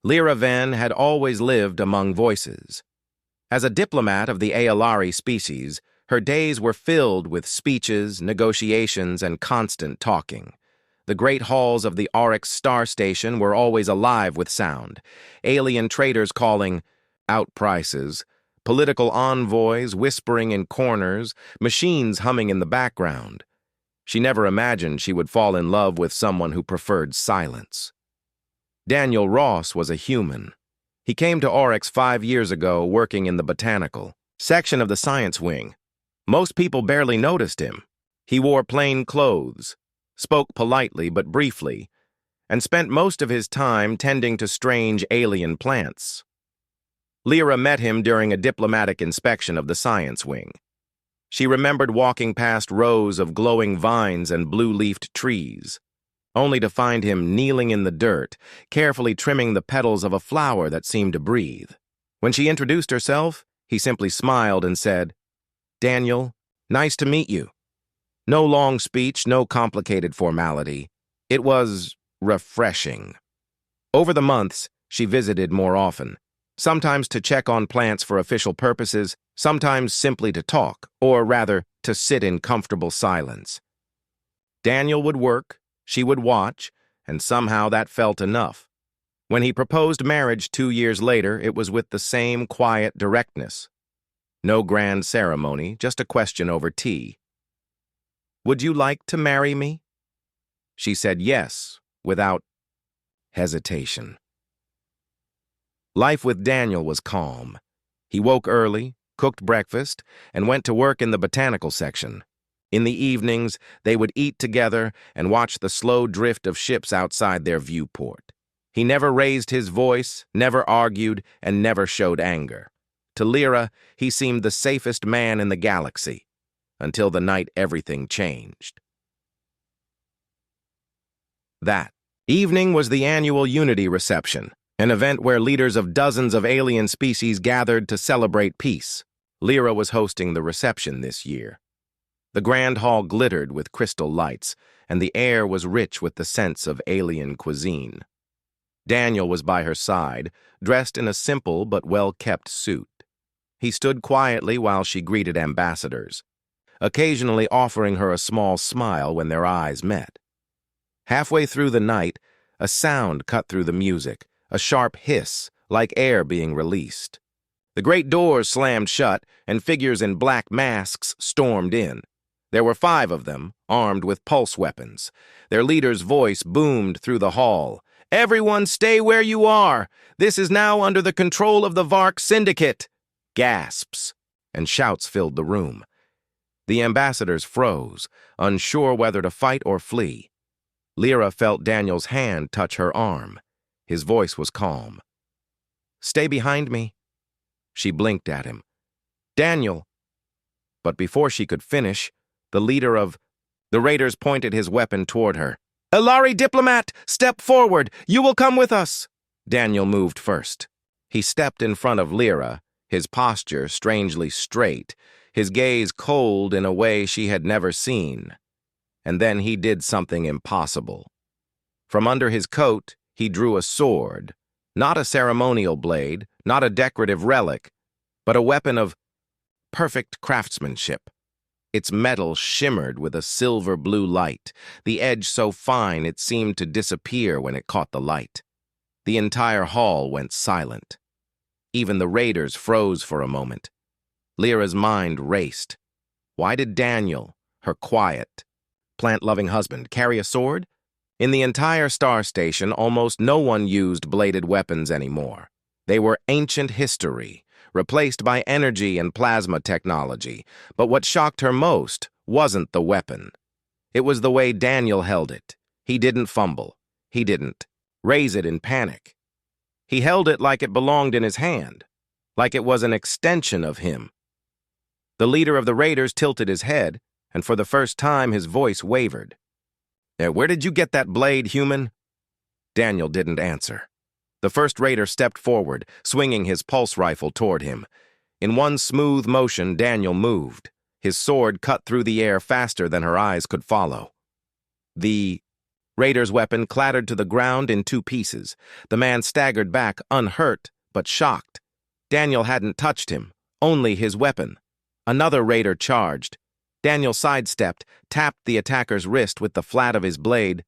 Lyra Venn had always lived among voices. As a diplomat of the Aelari species, her days were filled with speeches, negotiations, and constant talking. The great halls of the Orcs star station were always alive with sound, alien traders calling out prices, political envoys whispering in corners, machines humming in the background. She never imagined she would fall in love with someone who preferred silence. Daniel Ross was a human. He came to Orcs 5 years ago working in the botanical section of the science wing. Most people barely noticed him. He wore plain clothes, spoke politely but briefly, and spent most of his time tending to strange alien plants. Lyra met him during a diplomatic inspection of the science wing. She remembered walking past rows of glowing vines and blue-leafed trees, only to find him kneeling in the dirt, carefully trimming the petals of a flower that seemed to breathe. When she introduced herself, he simply smiled and said, "Daniel, nice to meet you." No long speech, no complicated formality. It was refreshing. Over the months, she visited more often, sometimes to check on plants for official purposes, sometimes simply to talk, or rather, to sit in comfortable silence. Daniel would work, she would watch, and somehow that felt enough. When he proposed marriage 2 years later, it was with the same quiet directness. No grand ceremony, just a question over tea. "Would you like to marry me?" She said yes, without hesitation. Life with Daniel was calm. He woke early, cooked breakfast, and went to work in the botanical section. In the evenings, they would eat together and watch the slow drift of ships outside their viewport. He never raised his voice, never argued, and never showed anger. To Lyra, he seemed the safest man in the galaxy, until the night everything changed. That evening was the annual Unity reception, an event where leaders of dozens of alien species gathered to celebrate peace. Lyra was hosting the reception this year. The grand hall glittered with crystal lights, and the air was rich with the scents of alien cuisine. Daniel was by her side, dressed in a simple but well-kept suit. He stood quietly while she greeted ambassadors, occasionally offering her a small smile when their eyes met. Halfway through the night, a sound cut through the music, a sharp hiss, like air being released. The great doors slammed shut, and figures in black masks stormed in. There were 5 of them, armed with pulse weapons. Their leader's voice boomed through the hall. "Everyone stay where you are! This is now under the control of the Vark Syndicate!" Gasps and shouts filled the room. The ambassadors froze, unsure whether to fight or flee. Lyra felt Daniel's hand touch her arm. His voice was calm. "Stay behind me." She blinked at him. "Daniel." But before she could finish, the leader of the raiders pointed his weapon toward her. "Aelari diplomat, step forward! You will come with us!" Daniel moved first. He stepped in front of Lyra, his posture strangely straight, his gaze cold in a way she had never seen. And then he did something impossible. From under his coat, he drew a sword, not a ceremonial blade, not a decorative relic, but a weapon of perfect craftsmanship. Its metal shimmered with a silver-blue light, the edge so fine it seemed to disappear when it caught the light. The entire hall went silent. Even the raiders froze for a moment. Lyra's mind raced. Why did Daniel, her quiet, plant-loving husband, carry a sword? In the entire star station, almost no one used bladed weapons anymore. They were ancient history, replaced by energy and plasma technology. But what shocked her most wasn't the weapon. It was the way Daniel held it. He didn't fumble. He didn't raise it in panic. He held it like it belonged in his hand, like it was an extension of him. The leader of the raiders tilted his head, and for the first time his voice wavered. "Where did you get that blade, human?" Daniel didn't answer. The first raider stepped forward, swinging his pulse rifle toward him. In one smooth motion, Daniel moved. His sword cut through the air faster than her eyes could follow. The Raider's weapon clattered to the ground in 2 pieces. The man staggered back, unhurt, but shocked. Daniel hadn't touched him, only his weapon. Another Raider charged. Daniel sidestepped, tapped the attacker's wrist with the flat of his blade,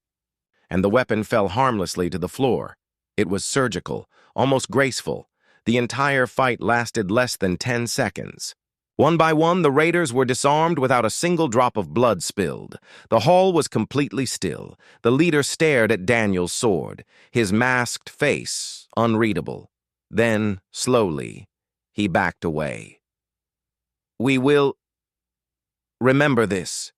and the weapon fell harmlessly to the floor. It was surgical, almost graceful. The entire fight lasted less than 10 seconds. One by one, the Raiders were disarmed without a single drop of blood spilled. The hall was completely still. The leader stared at Daniel's sword, his masked face unreadable. Then, slowly, he backed away. "We will remember this."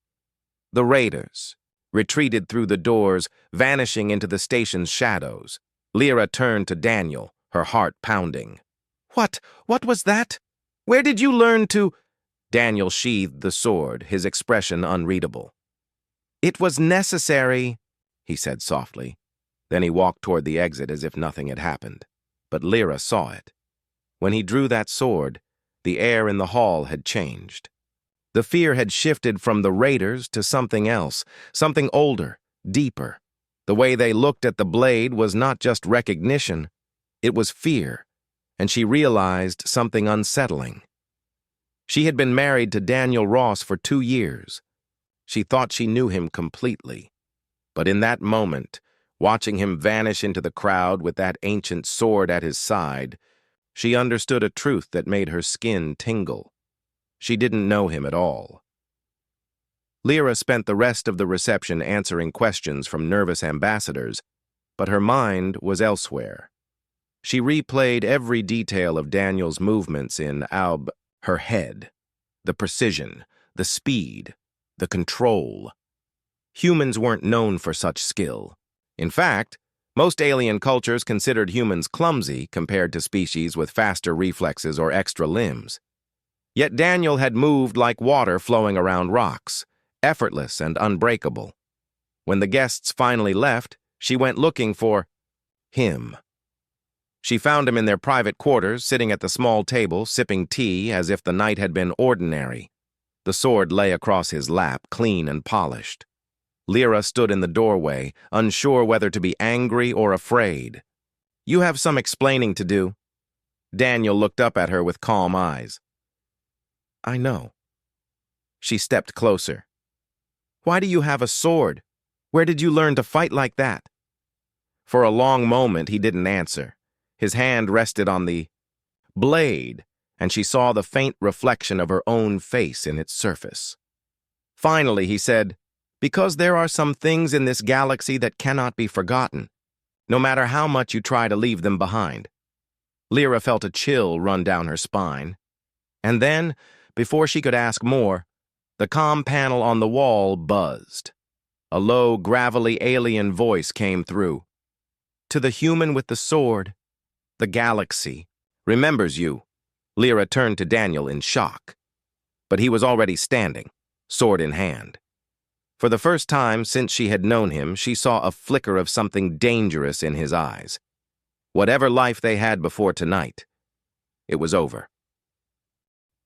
The Raiders retreated through the doors, vanishing into the station's shadows. Lyra turned to Daniel, her heart pounding. What was that? Where did you learn to—" Daniel sheathed the sword, his expression unreadable. "It was necessary," he said softly. Then he walked toward the exit as if nothing had happened. But Lyra saw it. When he drew that sword, the air in the hall had changed. The fear had shifted from the Raiders to something else, something older, deeper. The way they looked at the blade was not just recognition, it was fear, and she realized something unsettling. She had been married to Daniel Ross for 2 years. She thought she knew him completely. But in that moment, watching him vanish into the crowd with that ancient sword at his side, she understood a truth that made her skin tingle. She didn't know him at all. Lyra spent the rest of the reception answering questions from nervous ambassadors, but her mind was elsewhere. She replayed every detail of Daniel's movements in her head. The precision, the speed, the control. Humans weren't known for such skill. In fact, most alien cultures considered humans clumsy compared to species with faster reflexes or extra limbs. Yet Daniel had moved like water flowing around rocks, effortless and unbreakable. When the guests finally left, she went looking for him. She found him in their private quarters, sitting at the small table, sipping tea as if the night had been ordinary. The sword lay across his lap, clean and polished. Lyra stood in the doorway, unsure whether to be angry or afraid. "You have some explaining to do." Daniel looked up at her with calm eyes. "I know." She stepped closer. "Why do you have a sword? Where did you learn to fight like that?" For a long moment, he didn't answer. His hand rested on the blade, and she saw the faint reflection of her own face in its surface. Finally, he said, "Because there are some things in this galaxy that cannot be forgotten, no matter how much you try to leave them behind." Lyra felt a chill run down her spine. And then, before she could ask more, the comm panel on the wall buzzed. A low, gravelly alien voice came through. "To the human with the sword, the galaxy remembers you." Lyra turned to Daniel in shock. But he was already standing, sword in hand. For the first time since she had known him, she saw a flicker of something dangerous in his eyes. Whatever life they had before tonight, it was over.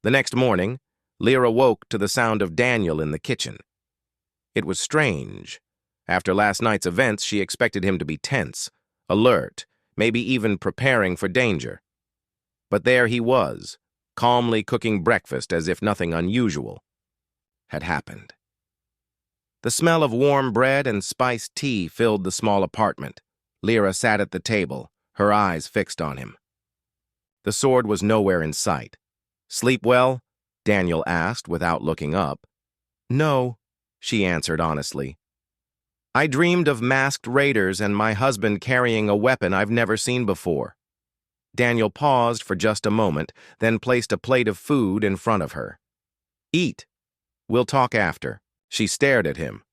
The next morning, Lyra woke to the sound of Daniel in the kitchen. It was strange. After last night's events, she expected him to be tense, alert, maybe even preparing for danger. But there he was, calmly cooking breakfast as if nothing unusual had happened. The smell of warm bread and spiced tea filled the small apartment. Lyra sat at the table, her eyes fixed on him. The sword was nowhere in sight. "Sleep well?" Daniel asked without looking up. "No," she answered honestly. "I dreamed of masked raiders and my husband carrying a weapon I've never seen before." Daniel paused for just a moment, then placed a plate of food in front of her. "Eat. We'll talk after." She stared at him,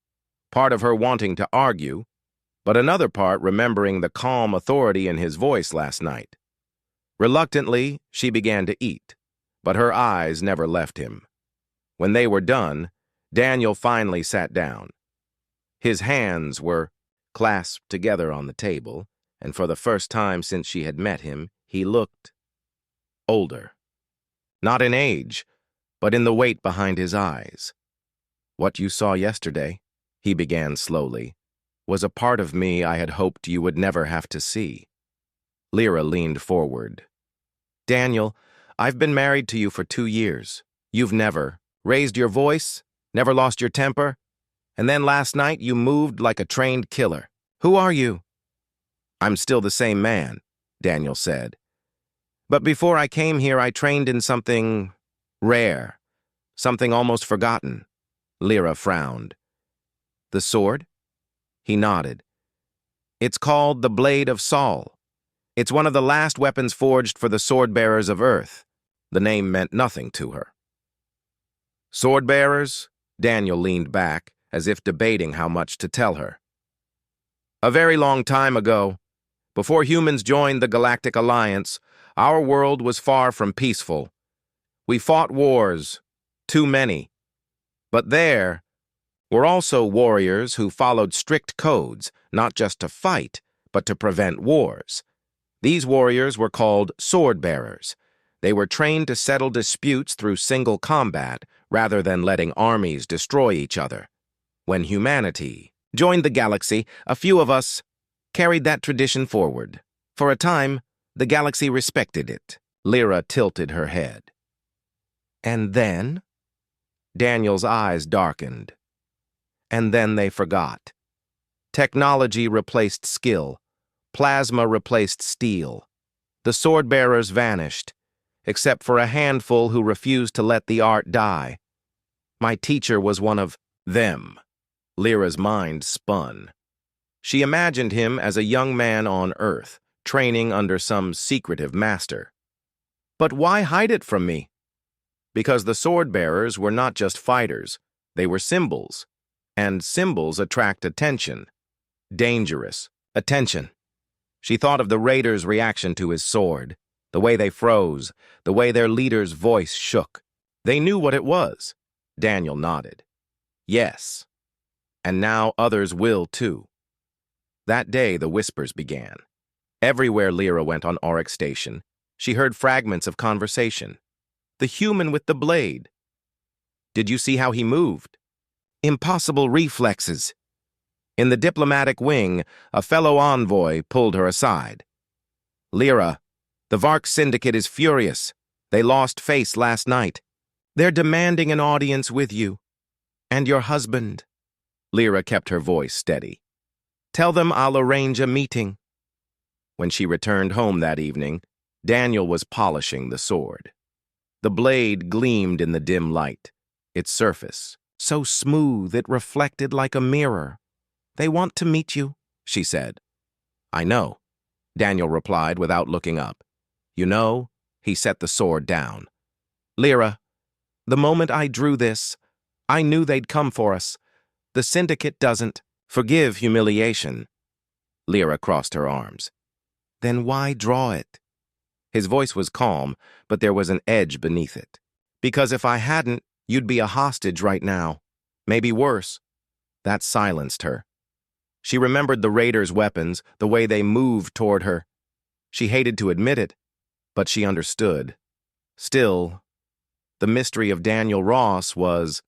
part of her wanting to argue, but another part remembering the calm authority in his voice last night. Reluctantly, she began to eat, but her eyes never left him. When they were done, Daniel finally sat down. His hands were clasped together on the table, and for the first time since she had met him, he looked older. Not in age, but in the weight behind his eyes. "What you saw yesterday," he began slowly, was a part of me I had hoped you would never have to see. Lyra leaned forward. Daniel, I've been married to you for 2 years. You've never raised your voice, never lost your temper, and then last night you moved like a trained killer. Who are you? I'm still the same man, Daniel said. But before I came here, I trained in something rare, something almost forgotten. Lyra frowned. The sword? He nodded. It's called the Blade of Saul. It's one of the last weapons forged for the sword-bearers of Earth. The name meant nothing to her. Sword-bearers? Daniel leaned back, as if debating how much to tell her. A very long time ago, before humans joined the Galactic Alliance, our world was far from peaceful. We fought wars, too many. But there were also warriors who followed strict codes, not just to fight, but to prevent wars. These warriors were called sword-bearers. They were trained to settle disputes through single combat, rather than letting armies destroy each other. When humanity joined the galaxy, a few of us carried that tradition forward. For a time, the galaxy respected it. Lyra tilted her head. And then? Daniel's eyes darkened. And then they forgot. Technology replaced skill. Plasma replaced steel. The sword-bearers vanished, except for a handful who refused to let the art die. My teacher was one of them. Lyra's mind spun. She imagined him as a young man on Earth, training under some secretive master. But why hide it from me? Because the sword-bearers were not just fighters, they were symbols. And symbols attract attention. Dangerous attention. She thought of the raiders' reaction to his sword, the way they froze, the way their leader's voice shook. They knew what it was. Daniel nodded. Yes. And now others will, too. That day, the whispers began. Everywhere Lyra went on Orcs Station, she heard fragments of conversation. The human with the blade. Did you see how he moved? Impossible reflexes. In the diplomatic wing, a fellow envoy pulled her aside. Lyra, the Vark Syndicate is furious. They lost face last night. They're demanding an audience with you. And your husband. Lyra kept her voice steady. Tell them I'll arrange a meeting. When she returned home that evening, Daniel was polishing the sword. The blade gleamed in the dim light, its surface so smooth it reflected like a mirror. They want to meet you, she said. I know, Daniel replied without looking up. You know, he set the sword down. Lyra, the moment I drew this, I knew they'd come for us. The Syndicate doesn't forgive humiliation. Lyra crossed her arms. Then why draw it? His voice was calm, but there was an edge beneath it. Because if I hadn't, you'd be a hostage right now. Maybe worse. That silenced her. She remembered the raiders' weapons, the way they moved toward her. She hated to admit it, but she understood. Still, the mystery of Daniel Ross was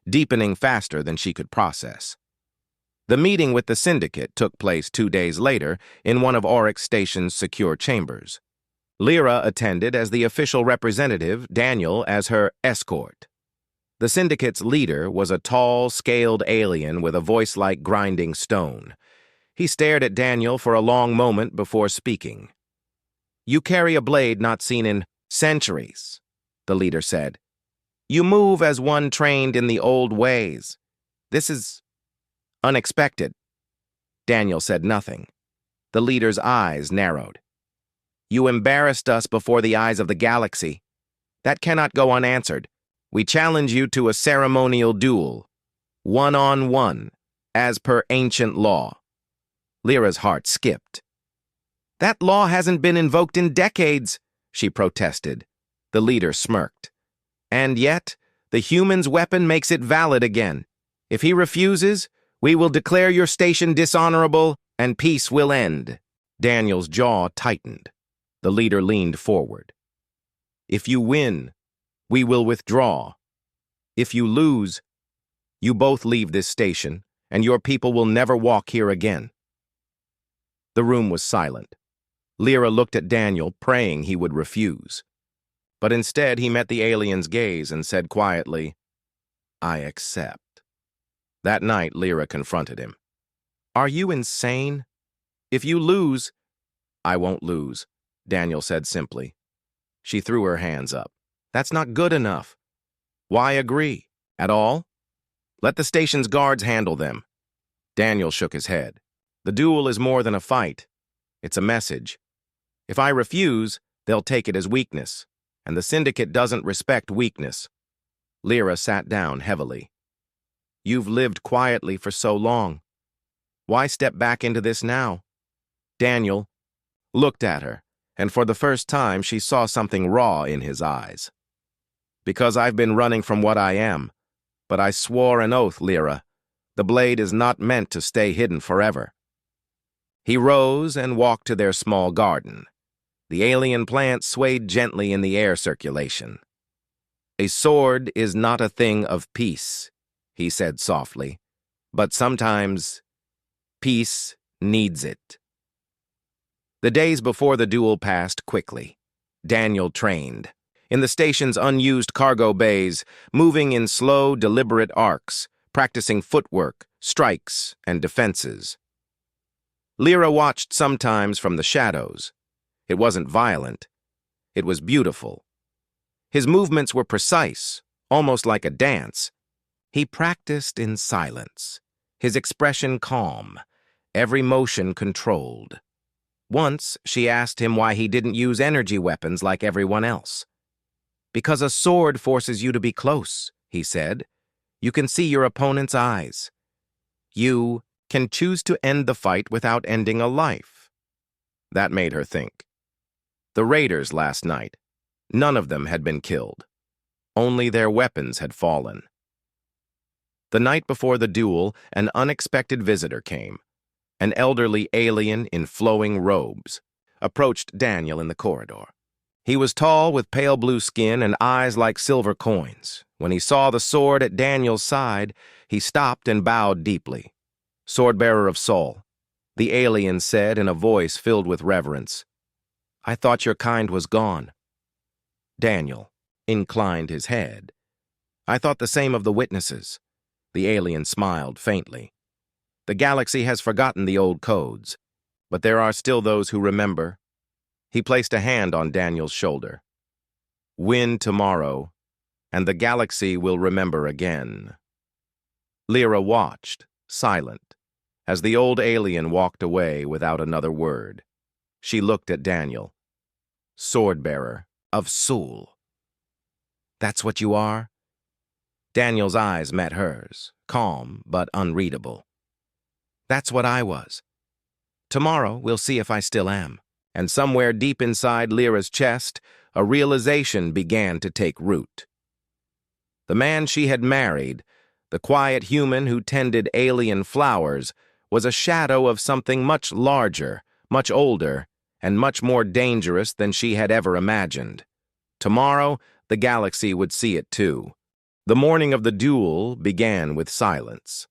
deepening faster than she could process. The meeting with the Syndicate took place 2 days later in one of Orcs Station's secure chambers. Lyra attended as the official representative, Daniel as her escort. The Syndicate's leader was a tall, scaled alien with a voice like grinding stone. He stared at Daniel for a long moment before speaking. You carry a blade not seen in centuries, the leader said. You move as one trained in the old ways. This is unexpected. Daniel said nothing. The leader's eyes narrowed. You embarrassed us before the eyes of the galaxy. That cannot go unanswered. We challenge you to a ceremonial duel, one-on-one, as per ancient law. Lyra's heart skipped. That law hasn't been invoked in decades, she protested. The leader smirked. And yet, the human's weapon makes it valid again. If he refuses, we will declare your station dishonorable and peace will end. Daniel's jaw tightened. The leader leaned forward. If you win, we will withdraw. If you lose, you both leave this station and your people will never walk here again." The room was silent. Lyra looked at Daniel, praying he would refuse. But instead, he met the alien's gaze and said quietly, "I accept." That night, Lyra confronted him. "Are you insane? If you lose—" "I won't lose," Daniel said simply. She threw her hands up. "That's not good enough. Why agree? At all? Let the station's guards handle them." Daniel shook his head. "The duel is more than a fight. It's a message. If I refuse, they'll take it as weakness, and the Syndicate doesn't respect weakness." Lyra sat down heavily. "You've lived quietly for so long. Why step back into this now?" Daniel looked at her, and for the first time she saw something raw in his eyes. "Because I've been running from what I am. But I swore an oath, Lyra. The blade is not meant to stay hidden forever." He rose and walked to their small garden. The alien plant swayed gently in the air circulation. "A sword is not a thing of peace," he said softly, "but sometimes peace needs it." The days before the duel passed quickly. Daniel trained in the station's unused cargo bays, moving in slow, deliberate arcs, practicing footwork, strikes, and defenses. Lyra watched sometimes from the shadows. It wasn't violent. It was beautiful. His movements were precise, almost like a dance. He practiced in silence, his expression calm, every motion controlled. Once, she asked him why he didn't use energy weapons like everyone else. "Because a sword forces you to be close," he said. "You can see your opponent's eyes. You can choose to end the fight without ending a life." That made her think. The raiders last night, none of them had been killed. Only their weapons had fallen. The night before the duel, an unexpected visitor came. An elderly alien in flowing robes approached Daniel in the corridor. He was tall with pale blue skin and eyes like silver coins. When he saw the sword at Daniel's side, he stopped and bowed deeply. "Swordbearer of Sol," the alien said in a voice filled with reverence. "I thought your kind was gone." Daniel inclined his head. "I thought the same of the witnesses." The alien smiled faintly. "The galaxy has forgotten the old codes, but there are still those who remember." He placed a hand on Daniel's shoulder. "Win tomorrow, and the galaxy will remember again." Lyra watched, silent, as the old alien walked away without another word. She looked at Daniel. "Swordbearer of Sol. That's what you are?" Daniel's eyes met hers, calm but unreadable. "That's what I was. Tomorrow we'll see if I still am." And somewhere deep inside Lyra's chest, a realization began to take root. The man she had married, the quiet human who tended alien flowers, was a shadow of something much larger, much older, and much more dangerous than she had ever imagined. Tomorrow, the galaxy would see it too. The morning of the duel began with silence.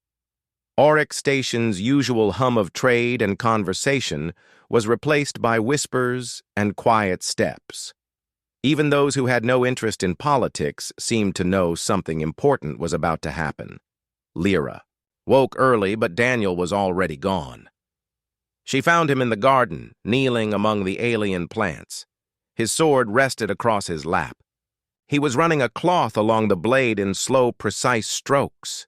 Orcs Station's usual hum of trade and conversation was replaced by whispers and quiet steps. Even those who had no interest in politics seemed to know something important was about to happen. Lyra woke early, but Daniel was already gone. She found him in the garden, kneeling among the alien plants. His sword rested across his lap. He was running a cloth along the blade in slow, precise strokes.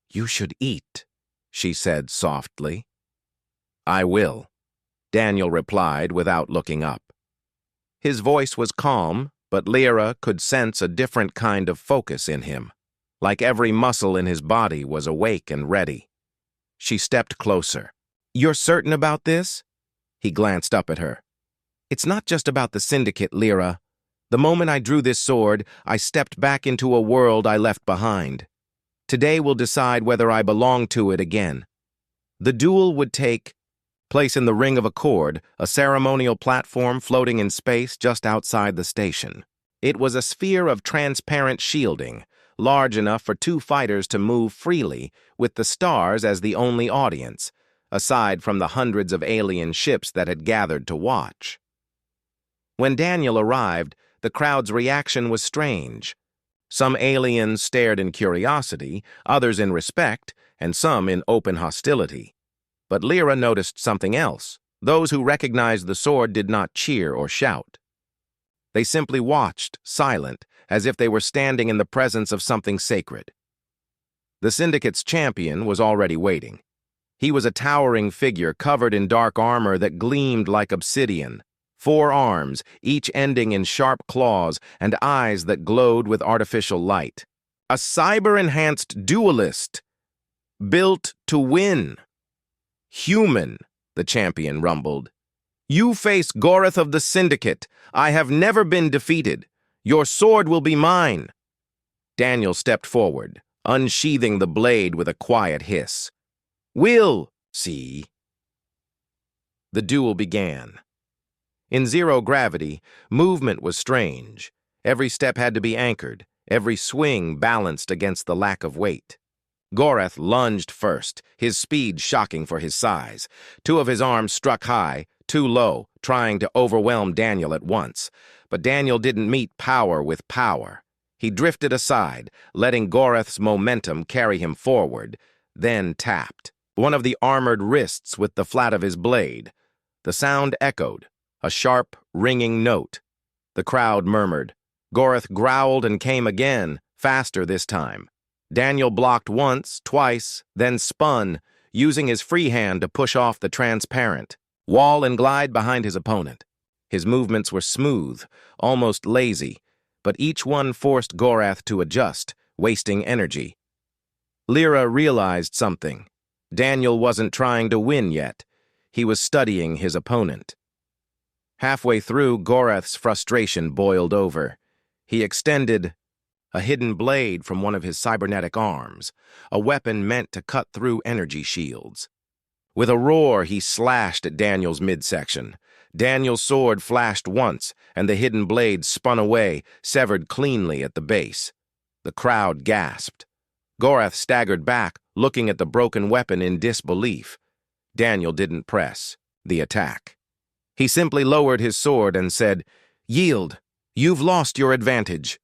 "You should eat," she said softly. "I will," Daniel replied without looking up. His voice was calm, but Lyra could sense a different kind of focus in him, like every muscle in his body was awake and ready. She stepped closer. "You're certain about this?" He glanced up at her. "It's not just about the Syndicate, Lyra. The moment I drew this sword, I stepped back into a world I left behind. Today will decide whether I belong to it again." The duel would take place in the Ring of Accord, a ceremonial platform floating in space just outside the station. It was a sphere of transparent shielding, large enough for two fighters to move freely, with the stars as the only audience, aside from the hundreds of alien ships that had gathered to watch. When Daniel arrived, the crowd's reaction was strange. Some aliens stared in curiosity, others in respect, and some in open hostility. But Lyra noticed something else. Those who recognized the sword did not cheer or shout. They simply watched, silent, as if they were standing in the presence of something sacred. The Syndicate's champion was already waiting. He was a towering figure covered in dark armor that gleamed like obsidian, 4 arms, each ending in sharp claws, and eyes that glowed with artificial light. A cyber-enhanced duelist, built to win. Human, the champion rumbled. You face Goreth of the Syndicate. I have never been defeated. Your sword will be mine. Daniel stepped forward, unsheathing the blade with a quiet hiss. Will, see. The duel began. In zero gravity, movement was strange. Every step had to be anchored, every swing balanced against the lack of weight. Goreth lunged first, his speed shocking for his size. 2 of his arms struck high, 2 low, trying to overwhelm Daniel at once. But Daniel didn't meet power with power. He drifted aside, letting Goreth's momentum carry him forward, then tapped one of the armored wrists with the flat of his blade. The sound echoed, a sharp, ringing note. The crowd murmured. Goreth growled and came again, faster this time. Daniel blocked once, twice, then spun, using his free hand to push off the transparent, wall and glide behind his opponent. His movements were smooth, almost lazy, but each one forced Goreth to adjust, wasting energy. Lyra realized something. Daniel wasn't trying to win yet. He was studying his opponent. Halfway through, Goreth's frustration boiled over. He extended a hidden blade from one of his cybernetic arms, a weapon meant to cut through energy shields. With a roar, he slashed at Daniel's midsection. Daniel's sword flashed once, and the hidden blade spun away, severed cleanly at the base. The crowd gasped. Goreth staggered back, looking at the broken weapon in disbelief. Daniel didn't press the attack. He simply lowered his sword and said, "Yield. You've lost your advantage."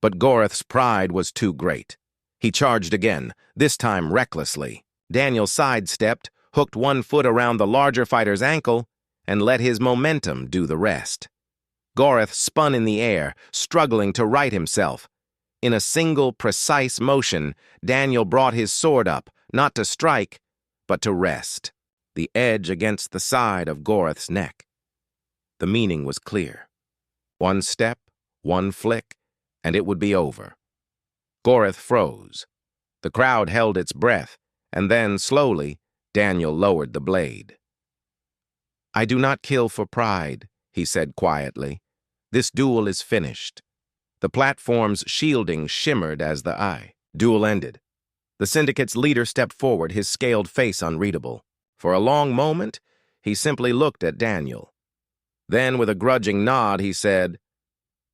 But Goreth's pride was too great. He charged again, this time recklessly. Daniel sidestepped, hooked one foot around the larger fighter's ankle, and let his momentum do the rest. Goreth spun in the air, struggling to right himself. In a single, precise motion, Daniel brought his sword up, not to strike, but to rest, the edge against the side of Goreth's neck. The meaning was clear. One step, one flick, and it would be over. Goreth froze. The crowd held its breath, and then, slowly, Daniel lowered the blade. "I do not kill for pride," he said quietly. "This duel is finished." The platform's shielding shimmered as the duel ended. The Syndicate's leader stepped forward, his scaled face unreadable. For a long moment, he simply looked at Daniel. Then, with a grudging nod, he said,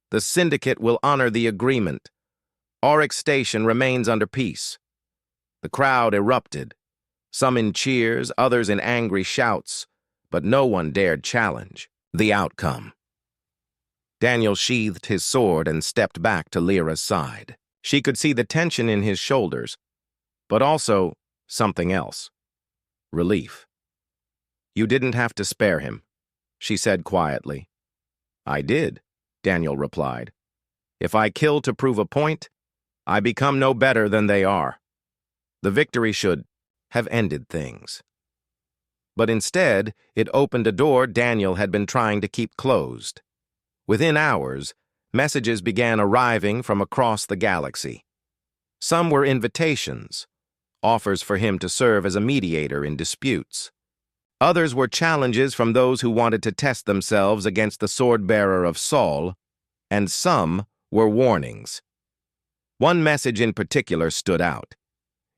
"The Syndicate will honor the agreement. Orcs Station remains under peace." The crowd erupted, some in cheers, others in angry shouts, but no one dared challenge the outcome. Daniel sheathed his sword and stepped back to Lyra's side. She could see the tension in his shoulders, but also something else. Relief. "You didn't have to spare him," she said quietly. "I did," Daniel replied. "If I kill to prove a point, I become no better than they are. The victory should have ended things." But instead, it opened a door Daniel had been trying to keep closed. Within hours, messages began arriving from across the galaxy. Some were invitations, offers for him to serve as a mediator in disputes. Others were challenges from those who wanted to test themselves against the sword-bearer of Sol, and some were warnings. One message in particular stood out.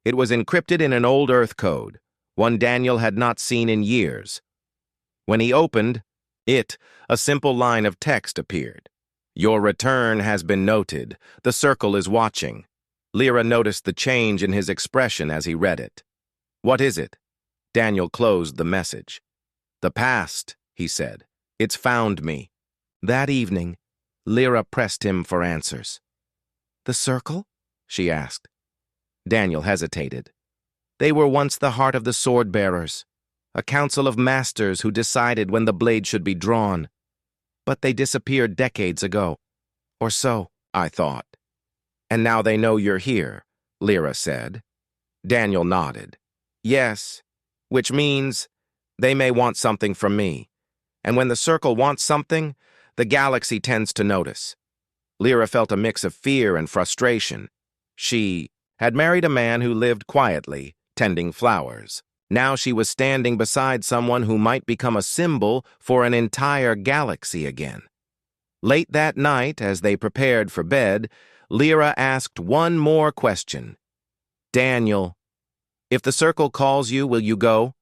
It was encrypted in an old Earth code, one Daniel had not seen in years. When he opened it, a simple line of text appeared. "Your return has been noted. The Circle is watching. Lyra noticed the change in his expression as he read it. "What is it?" Daniel closed the message. "The past," he said. "It's found me." That evening, Lyra pressed him for answers. "The circle?" she asked. Daniel hesitated. "They were once the heart of the sword-bearers, a council of masters who decided when the blade should be drawn. But they disappeared decades ago. Or so, I thought. And now they know you're here," Lyra said. Daniel nodded. "Yes, which means they may want something from me. And when the circle wants something, the galaxy tends to notice." Lyra felt a mix of fear and frustration. She had married a man who lived quietly, tending flowers. Now she was standing beside someone who might become a symbol for an entire galaxy again. Late that night, as they prepared for bed, Lyra asked one more question. "Daniel, if the circle calls you, will you go?"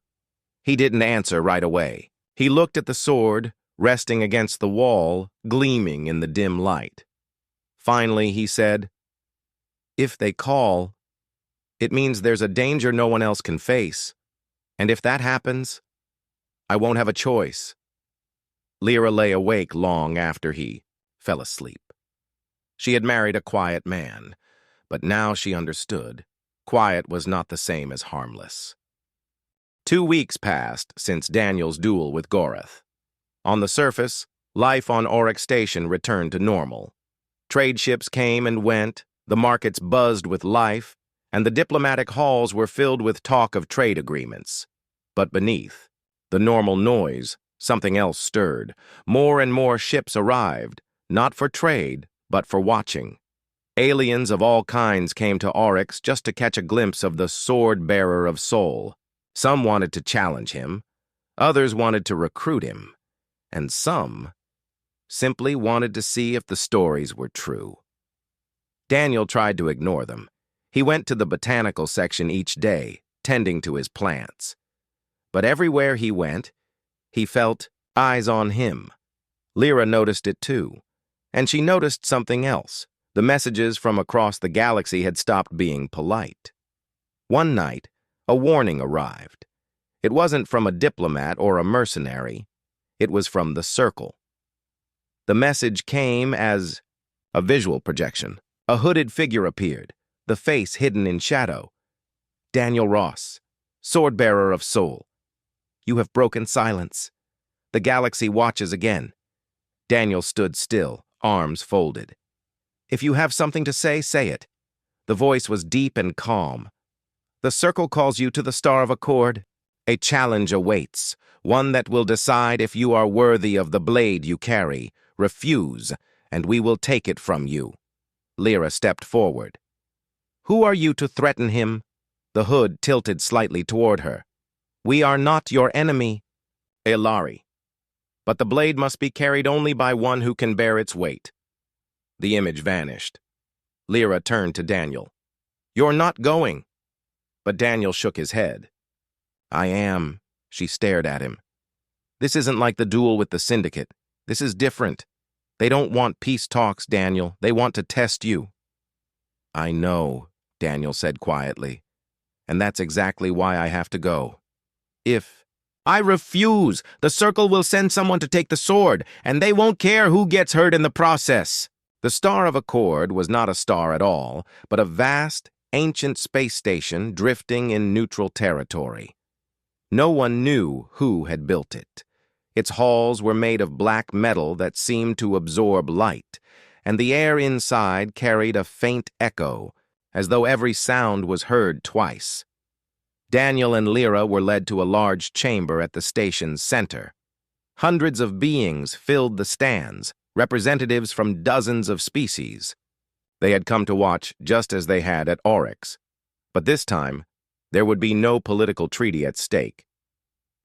He didn't answer right away. He looked at the sword, resting against the wall, gleaming in the dim light. Finally, he said, "If they call, it means there's a danger no one else can face. And if that happens, I won't have a choice." Lyra lay awake long after he fell asleep. She had married a quiet man, but now she understood. Quiet was not the same as harmless. 2 weeks passed since Daniel's duel with Gorath. On the surface, life on Orcs Station returned to normal. Trade ships came and went, the markets buzzed with life, and the diplomatic halls were filled with talk of trade agreements. But beneath the normal noise, something else stirred. More and more ships arrived, not for trade, but for watching. Aliens of all kinds came to Orcs just to catch a glimpse of the sword-bearer of Sol. Some wanted to challenge him, others wanted to recruit him, and some simply wanted to see if the stories were true. Daniel tried to ignore them. He went to the botanical section each day, tending to his plants. But everywhere he went, he felt eyes on him. Lyra noticed it too, and she noticed something else. The messages from across the galaxy had stopped being polite. One night, a warning arrived. It wasn't from a diplomat or a mercenary. It was from the Circle. The message came as a visual projection. A hooded figure appeared, the face hidden in shadow. "Daniel Ross, sword-bearer of Sol. You have broken silence. The galaxy watches again." Daniel stood still, arms folded. "If you have something to say, say it." The voice was deep and calm. "The Circle calls you to the Star of Accord. A challenge awaits, one that will decide if you are worthy of the blade you carry. Refuse, and we will take it from you." Lyra stepped forward. "Who are you to threaten him?" The hood tilted slightly toward her. "We are not your enemy." "Elari. But the blade must be carried only by one who can bear its weight." The image vanished. Lyra turned to Daniel. "You're not going." But Daniel shook his head. "I am." She stared at him. "This isn't like the duel with the Syndicate. This is different. They don't want peace talks, Daniel. They want to test you." "I know," Daniel said quietly. "And that's exactly why I have to go. If—" "I refuse. The Circle will send someone to take the sword, and they won't care who gets hurt in the process." The Star of Accord was not a star at all, but a vast, ancient space station drifting in neutral territory. No one knew who had built it. Its halls were made of black metal that seemed to absorb light, and the air inside carried a faint echo, as though every sound was heard twice. Daniel and Lyra were led to a large chamber at the station's center. Hundreds of beings filled the stands, representatives from dozens of species. They had come to watch just as they had at Orcs. But this time, there would be no political treaty at stake.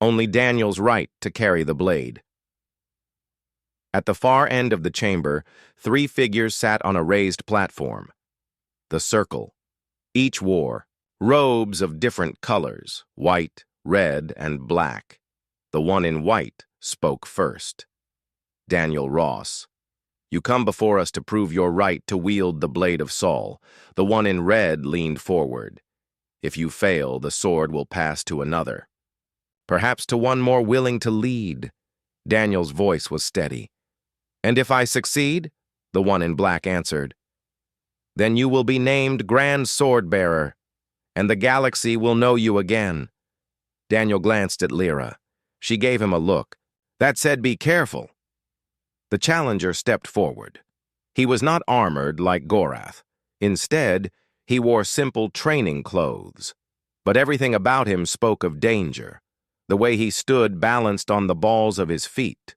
Only Daniel's right to carry the blade. At the far end of the chamber, 3 figures sat on a raised platform. The Circle. Each wore robes of different colors, white, red, and black. The one in white spoke first. "Daniel Ross, You come before us to prove your right to wield the blade of Saul. The one in red leaned forward. If you fail, the sword will pass to another. Perhaps to one more willing to lead. Daniel's voice was steady. And if I succeed, the one in black answered, then you will be named Grand Sword-Bearer, and the galaxy will know you again. Daniel glanced at Lyra. She gave him a look. That said, be careful. The challenger stepped forward. He was not armored like Gorath. Instead, he wore simple training clothes. But everything about him spoke of danger. The way he stood balanced on the balls of his feet.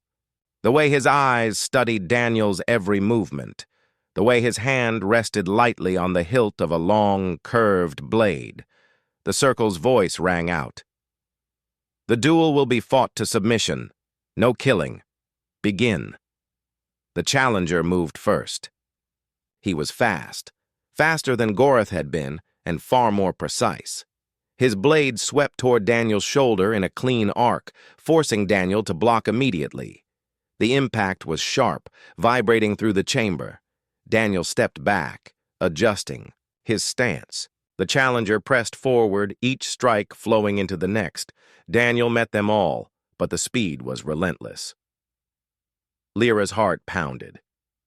The way his eyes studied Daniel's every movement. The way his hand rested lightly on the hilt of a long, curved blade. The circle's voice rang out. The duel will be fought to submission. No killing. Begin. The challenger moved first. He was fast. Faster than Gorath had been, and far more precise. His blade swept toward Daniel's shoulder in a clean arc, forcing Daniel to block immediately. The impact was sharp, vibrating through the chamber. Daniel stepped back, adjusting his stance. The challenger pressed forward, each strike flowing into the next. Daniel met them all, but the speed was relentless. Lyra's heart pounded.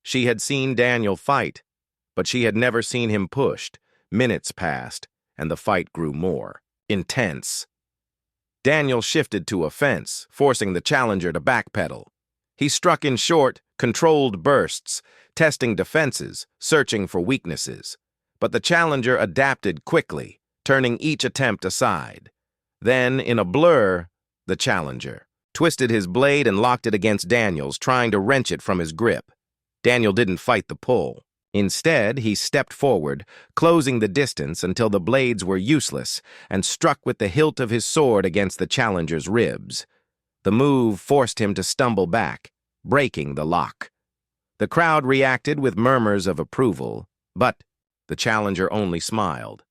She had seen Daniel fight, but she had never seen him pushed. Minutes passed, and the fight grew more intense. Daniel shifted to offense, forcing the challenger to backpedal. He struck in short, controlled bursts, testing defenses, searching for weaknesses. But the challenger adapted quickly, turning each attempt aside. Then, in a blur, the challenger twisted his blade and locked it against Daniel's, trying to wrench it from his grip. Daniel didn't fight the pull. Instead, he stepped forward, closing the distance until the blades were useless, and struck with the hilt of his sword against the challenger's ribs. The move forced him to stumble back, breaking the lock. The crowd reacted with murmurs of approval, but the challenger only smiled.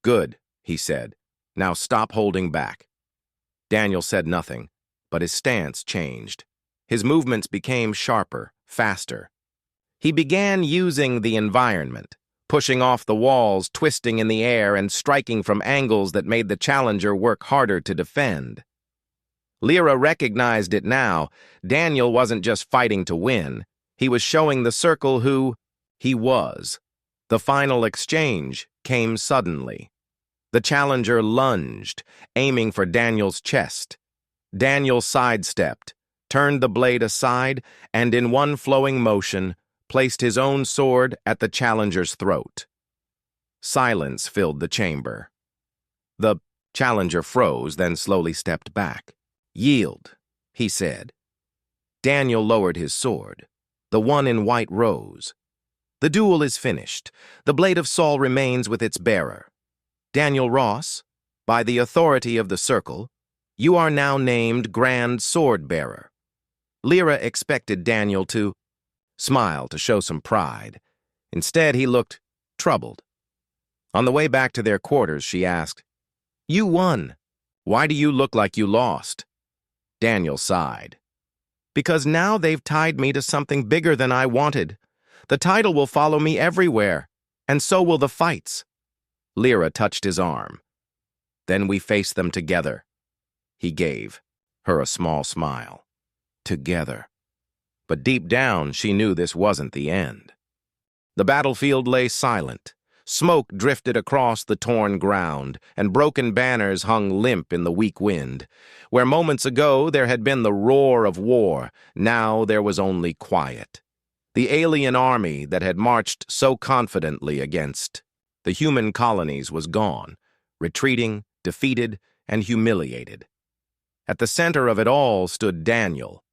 Good, he said. Now stop holding back. Daniel said nothing, but his stance changed. His movements became sharper, faster. He began using the environment, pushing off the walls, twisting in the air, and striking from angles that made the challenger work harder to defend. Lyra recognized it now. Daniel wasn't just fighting to win. He was showing the circle who he was. The final exchange came suddenly. The challenger lunged, aiming for Daniel's chest. Daniel sidestepped, turned the blade aside, and in one flowing motion, placed his own sword at the challenger's throat. Silence filled the chamber. The challenger froze, then slowly stepped back. Yield, he said. Daniel lowered his sword. The one in white rose. The duel is finished. The blade of Saul remains with its bearer. Daniel Ross, by the authority of the Circle, you are now named Grand Sword-Bearer. Lyra expected Daniel to smile to show some pride. Instead, he looked troubled. On the way back to their quarters, she asked, You won. Why do you look like you lost? Daniel sighed. Because now they've tied me to something bigger than I wanted. The title will follow me everywhere, and so will the fights. Lyra touched his arm. Then we face them together. He gave her a small smile. Together. But deep down, she knew this wasn't the end. The battlefield lay silent. Smoke drifted across the torn ground, and broken banners hung limp in the weak wind. Where moments ago there had been the roar of war, now there was only quiet. The alien army that had marched so confidently against the human colonies was gone, retreating, defeated, and humiliated. At the center of it all stood Daniel.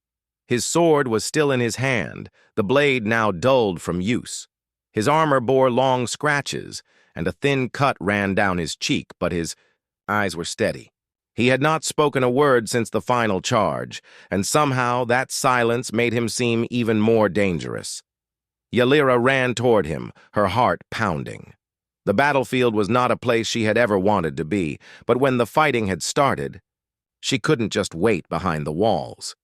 His sword was still in his hand, the blade now dulled from use. His armor bore long scratches, and a thin cut ran down his cheek, but his eyes were steady. He had not spoken a word since the final charge, and somehow that silence made him seem even more dangerous. Lyra ran toward him, her heart pounding. The battlefield was not a place she had ever wanted to be, but when the fighting had started, she couldn't just wait behind the walls.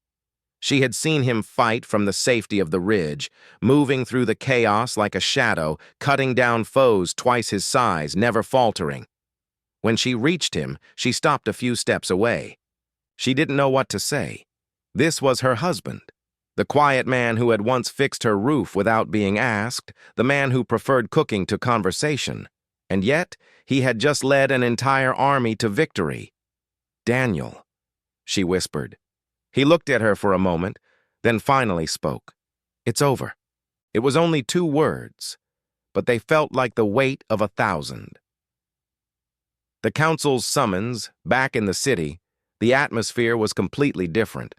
She had seen him fight from the safety of the ridge, moving through the chaos like a shadow, cutting down foes twice his size, never faltering. When she reached him, she stopped a few steps away. She didn't know what to say. This was her husband, the quiet man who had once fixed her roof without being asked, the man who preferred cooking to conversation. And yet, he had just led an entire army to victory. "Daniel," she whispered. He looked at her for a moment, then finally spoke. "It's over." It was only 2 words, but they felt like the weight of 1,000. The council's summons, back in the city, the atmosphere was completely different.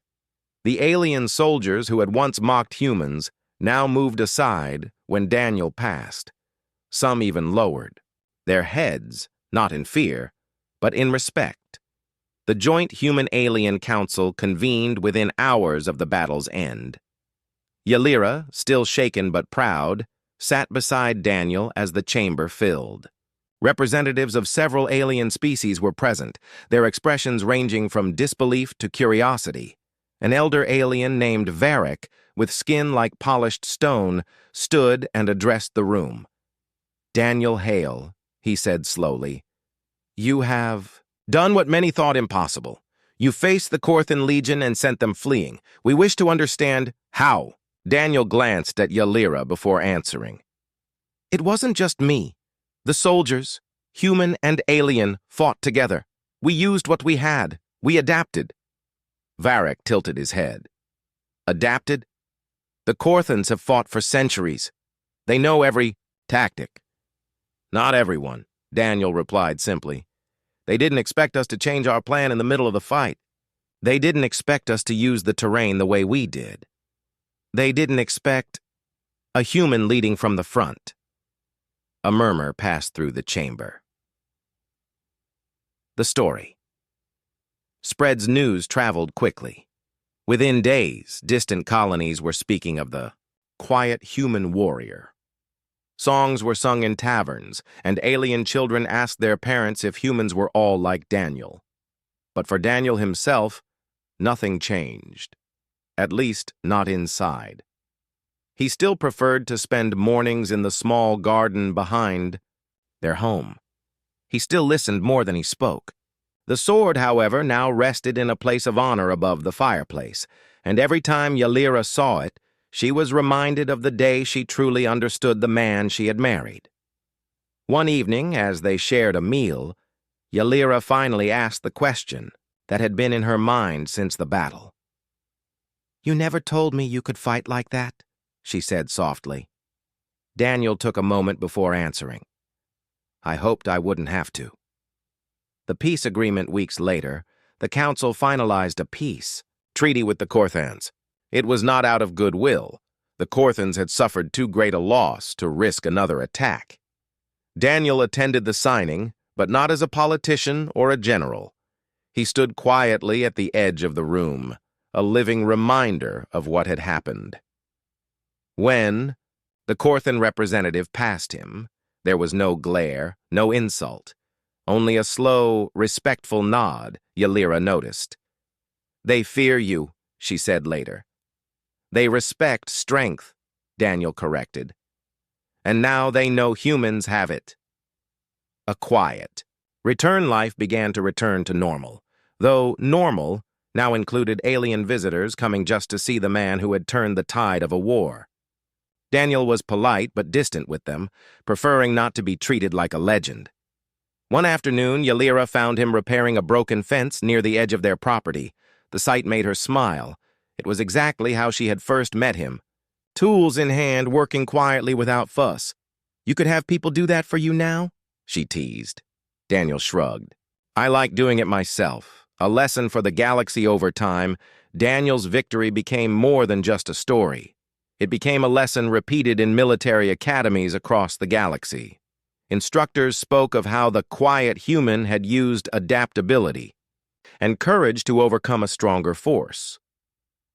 The alien soldiers who had once mocked humans now moved aside when Daniel passed. Some even lowered their heads, not in fear, but in respect. The Joint Human-Alien Council convened within hours of the battle's end. Ylira, still shaken but proud, sat beside Daniel as the chamber filled. Representatives of several alien species were present, their expressions ranging from disbelief to curiosity. An elder alien named Varric, with skin like polished stone, stood and addressed the room. "Daniel Hale," he said slowly, "you have done what many thought impossible. You faced the Korthan Legion and sent them fleeing. We wish to understand how." Daniel glanced at Ylira before answering. "It wasn't just me. The soldiers, human and alien, fought together. We used what we had. We adapted." Varric tilted his head. "Adapted? The Korthans have fought for centuries. They know every tactic." "Not everyone," Daniel replied simply. "They didn't expect us to change our plan in the middle of the fight. They didn't expect us to use the terrain the way we did. They didn't expect a human leading from the front." A murmur passed through the chamber. The story. Spread's news traveled quickly. Within days, distant colonies were speaking of the quiet human warrior. Songs were sung in taverns, and alien children asked their parents if humans were all like Daniel. But for Daniel himself, nothing changed. At least, not inside. He still preferred to spend mornings in the small garden behind their home. He still listened more than he spoke. The sword, however, now rested in a place of honor above the fireplace, and every time Ylira saw it, she was reminded of the day she truly understood the man she had married. One evening, as they shared a meal, Ylira finally asked the question that had been in her mind since the battle. "You never told me you could fight like that," she said softly. Daniel took a moment before answering. "I hoped I wouldn't have to." The peace agreement weeks later, the council finalized a peace treaty with the Korthans. It was not out of goodwill. The Korthans had suffered too great a loss to risk another attack. Daniel attended the signing, but not as a politician or a general. He stood quietly at the edge of the room, a living reminder of what had happened. When the Korthan representative passed him, there was no glare, no insult, only a slow, respectful nod, Ylira noticed. "They fear you," she said later. "They respect strength," Daniel corrected. "And now they know humans have it." A quiet. Return life began to return to normal, though normal now included alien visitors coming just to see the man who had turned the tide of a war. Daniel was polite but distant with them, preferring not to be treated like a legend. One afternoon, Ylira found him repairing a broken fence near the edge of their property. The sight made her smile. It was exactly how she had first met him. Tools in hand, working quietly without fuss. "You could have people do that for you now?" she teased. Daniel shrugged. "I like doing it myself." A lesson for the galaxy over time, Daniel's victory became more than just a story. It became a lesson repeated in military academies across the galaxy. Instructors spoke of how the quiet human had used adaptability and courage to overcome a stronger force.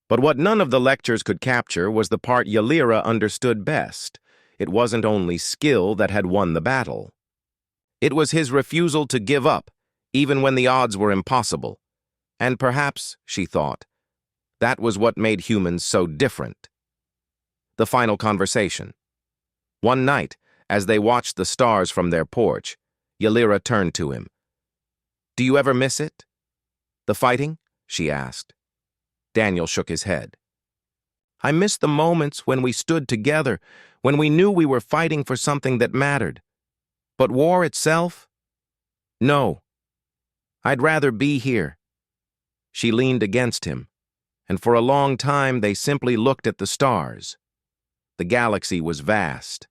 But what none of the lectures could capture was the part Ylira understood best. It wasn't only skill that had won the battle. It was his refusal to give up, even when the odds were impossible. And perhaps, she thought, That was what made humans so different. The final conversation. One night, as they watched the stars from their porch, Ylira turned to him. "Do you ever miss it? The fighting?" she asked. Daniel shook his head. "I miss the moments when we stood together, when we knew we were fighting for something that mattered. But war itself? No. I'd rather be here." She leaned against him, and for a long time they simply looked at the stars. The galaxy was vast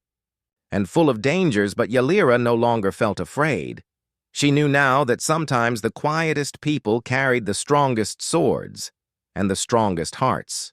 and full of dangers, but Ylira no longer felt afraid. She knew now that sometimes the quietest people carried the strongest swords and the strongest hearts.